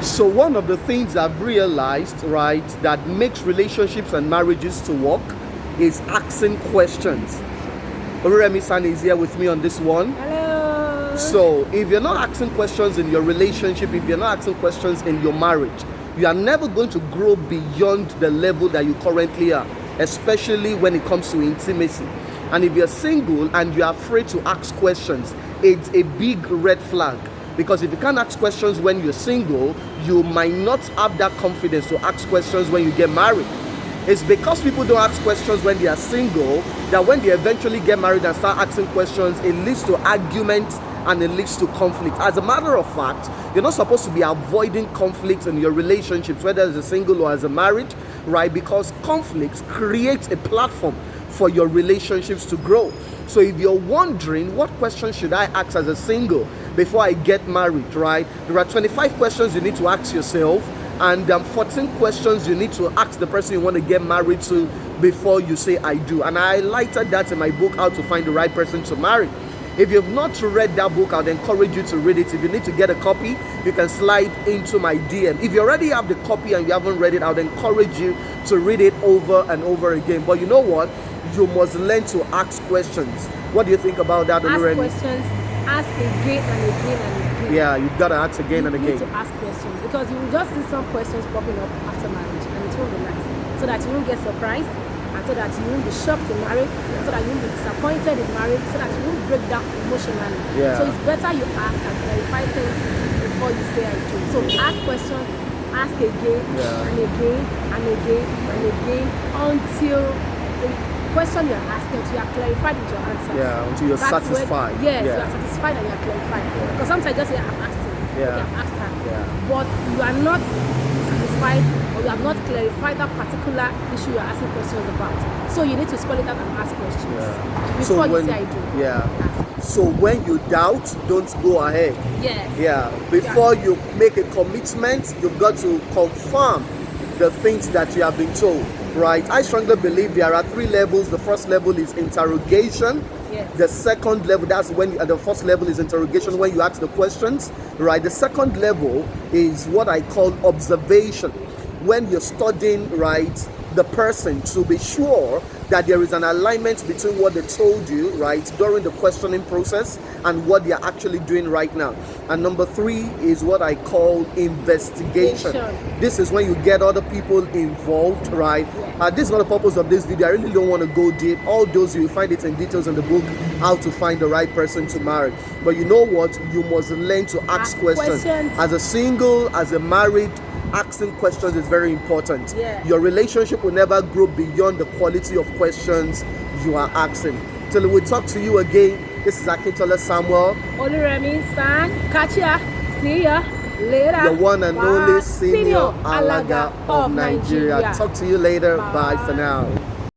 So one of the things I've realized, right, that makes relationships and marriages to work is asking questions. Remi-san is here with me on this one. Hello. So if you're not asking questions in your relationship, if you're not asking questions in your marriage, you are never going to grow beyond the level that you currently are, especially when it comes to intimacy. And if you're single and you're afraid to ask questions, it's a big red flag. Because if you can't ask questions when you're single, you might not have that confidence to ask questions when you get married. It's because people don't ask questions when they are single that when they eventually get married and start asking questions, it leads to arguments and it leads to conflict. As a matter of fact, you're not supposed to be avoiding conflicts in your relationships, whether as a single or as a married, right? Because conflicts create a platform for your relationships to grow. So if you're wondering, what questions should I ask as a single before I get married, right? There are 25 questions you need to ask yourself, and 14 questions you need to ask the person you want to get married to before you say I do. And I highlighted that in my book, How to Find the Right Person to Marry. If you've not read that book, I'd encourage you to read it. If you need to get a copy, you can slide into my DM. If you already have the copy and you haven't read it, I'd encourage you to read it over and over again. But you know what? You must learn to ask questions. What do you think about that, Ask Oluremi? questions. Ask again and again and again. Yeah, you've got to ask again and You again. need to ask questions because you will just see some questions popping up after marriage, and it won't be nice. So that you won't get surprised, and so that you won't be shocked in marriage, so that you won't be disappointed in marriage, so that you won't break down emotionally. Yeah. So it's better you ask and clarify things before you say I do. So ask questions, ask again and again and again and again until the question you're asking, until you are clarified with your answer. Yeah, until you're That's satisfied. When, yes, you are satisfied and you are clarified. Because sometimes I just say I'm asking. Yeah. Okay, I've asked her. Yeah. But you are not satisfied or you have not clarified that particular issue you are asking questions about. So you need to spell it out and ask questions. Yeah. Before when, you say I do. Yeah. Ask. So when you doubt, don't go ahead. Yes. Yeah. Before you make a commitment, you've got to confirm the things that you have been told. Right? I strongly believe there are 3 levels. The first level is interrogation. Yes. The second level, that's when the first level is interrogation, when you ask the questions, right? The second level is what I call observation, when you're studying, right, the person to be sure that there is an alignment between what they told you, right, during the questioning process and what they're actually doing right now. And number 3 is what I call investigation. This is when you get other people involved, right? Yes. This is not the purpose of this video. I really don't want to go deep. All those, you will find it in details in the book, How to Find the Right Person to Marry. But you know what? You must learn to ask questions. As a single, as a married, asking questions is very important. Yes. Your relationship will never grow beyond the quality of questions you are asking. Till we talk to you again, this is Akintola Samuel. Oluremi-san, catch ya. See ya later. The one and only senior Alaga of Nigeria. Talk to you later. Bye for now.